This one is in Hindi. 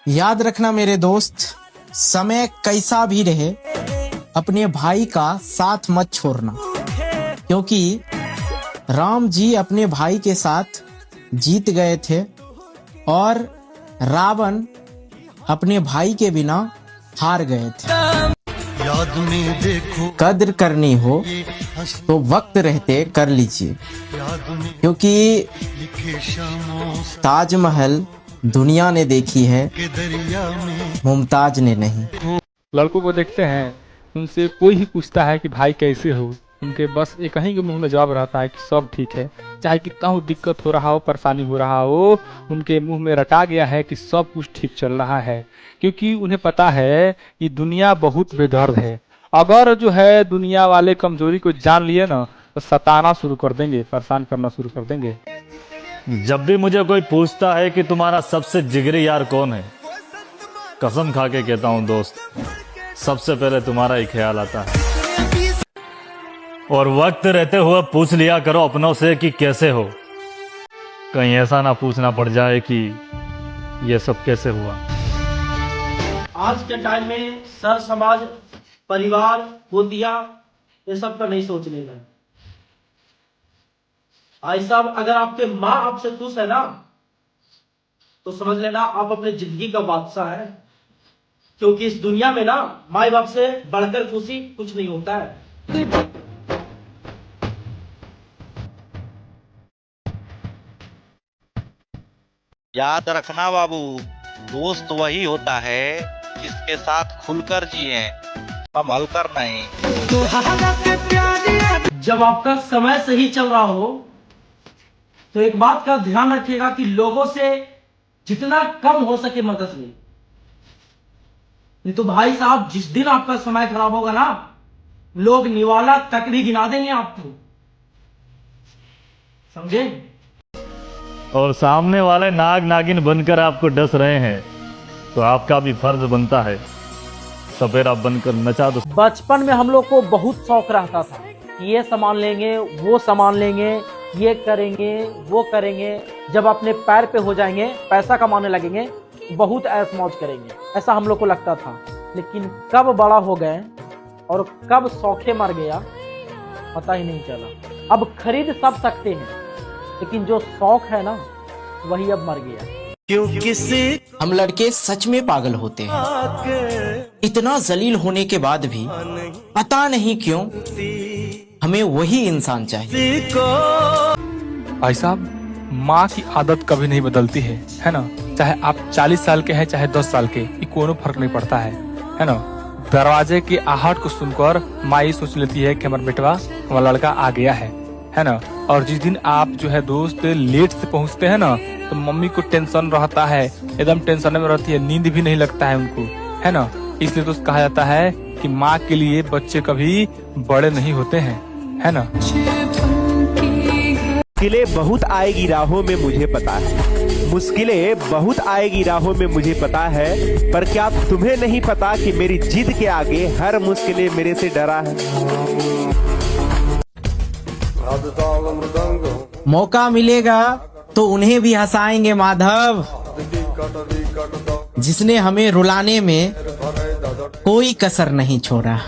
याद रखना मेरे दोस्त, समय कैसा भी रहे अपने भाई का साथ मत छोड़ना, क्योंकि राम जी अपने भाई के साथ जीत गए थे और रावण अपने भाई के बिना हार गए थे। याद में देखो कद्र करनी हो तो वक्त रहते कर लीजिए, क्योंकि ताजमहल दुनिया ने देखी है, मुमताज ने नहीं। लड़कों को देखते हैं, उनसे कोई ही पूछता है कि भाई कैसे हो, उनके बस एक ही के मुंह में जवाब रहता है कि सब ठीक है। चाहे कितना हो दिक्कत हो रहा हो, परेशानी हो रहा हो, उनके मुंह में रटा गया है कि सब कुछ ठीक चल रहा है, क्योंकि उन्हें पता है कि दुनिया बहुत बेदर्द है। अगर जो है दुनिया वाले कमजोरी को जान लिए ना, तो सताना शुरू कर देंगे, परेशान करना शुरू कर देंगे। जब भी मुझे कोई पूछता है कि तुम्हारा सबसे जिगरी यार कौन है, कसम खा के कहता हूँ दोस्त, सबसे पहले तुम्हारा ही ख्याल आता है। और वक्त रहते हुए पूछ लिया करो अपनों से कि कैसे हो, कहीं ऐसा ना पूछना पड़ जाए कि ये सब कैसे हुआ। आज के टाइम में सर समाज, परिवार, गोतिया, ये सब का नहीं सोचने का। भाई साहब, अगर आपके माँ आपसे खुश है ना, तो समझ लेना आप अपने जिंदगी का बादशाह है, क्योंकि इस दुनिया में ना माँ बाप से बढ़कर खुशी कुछ नहीं होता है। याद रखना बाबू, दोस्त वही होता है जिसके साथ खुलकर जिए, संभल कर नहीं। जब आपका समय सही चल रहा हो तो एक बात का ध्यान रखिएगा कि लोगों से जितना कम हो सके मदद ले। नहीं तो भाई साहब, जिस दिन आपका समय खराब होगा ना, लोग निवाला तक भी गिना देंगे आपको, समझे? और सामने वाले नाग नागिन बनकर आपको डस रहे हैं, तो आपका भी फर्ज बनता है सपेरा बनकर नचा दो। बचपन में हम लोग को बहुत शौक रहता था कि ये सामान लेंगे, वो सामान लेंगे, ये करेंगे, वो करेंगे। जब अपने पैर पे हो जाएंगे, पैसा कमाने लगेंगे, बहुत ऐश मौज करेंगे, ऐसा हम लोग को लगता था। लेकिन कब बड़ा हो गए और कब शौखे मर गया पता ही नहीं चला। अब खरीद सब सकते हैं, लेकिन जो शौक है ना, वही अब मर गया। हम लड़के सच में पागल होते हैं, इतना जलील होने के बाद भी पता नहीं क्यों हमें वही इंसान चाहिए। भाई साहब, माँ की आदत कभी नहीं बदलती है ना। चाहे आप 40 साल के हैं, चाहे 10 साल के, ये कोनो फर्क नहीं पड़ता है ना। दरवाजे की आहट को सुनकर माँ ये सोच लेती है कि हमारा बेटवा, हमारा लड़का आ गया है ना। और जिस दिन आप जो है दोस्त लेट से पहुँचते हैं ना, तो मम्मी को टेंशन रहता है, एकदम टेंशन में रहती है, नींद भी नहीं लगता है उनको, है ना। इसलिए तो कहा जाता है कि माँ के लिए बच्चे कभी बड़े नहीं होते हैं, है ना। मुश्किलें बहुत आएगी राहों में, मुझे पता है, मुश्किलें बहुत आएगी राहों में, मुझे पता है, पर क्या तुम्हें नहीं पता कि मेरी जिद के आगे हर मुश्किलें मेरे से डरा है। मौका मिलेगा तो उन्हें भी हंसाएंगे माधव, जिसने हमें रुलाने में कोई कसर नहीं छोड़ा।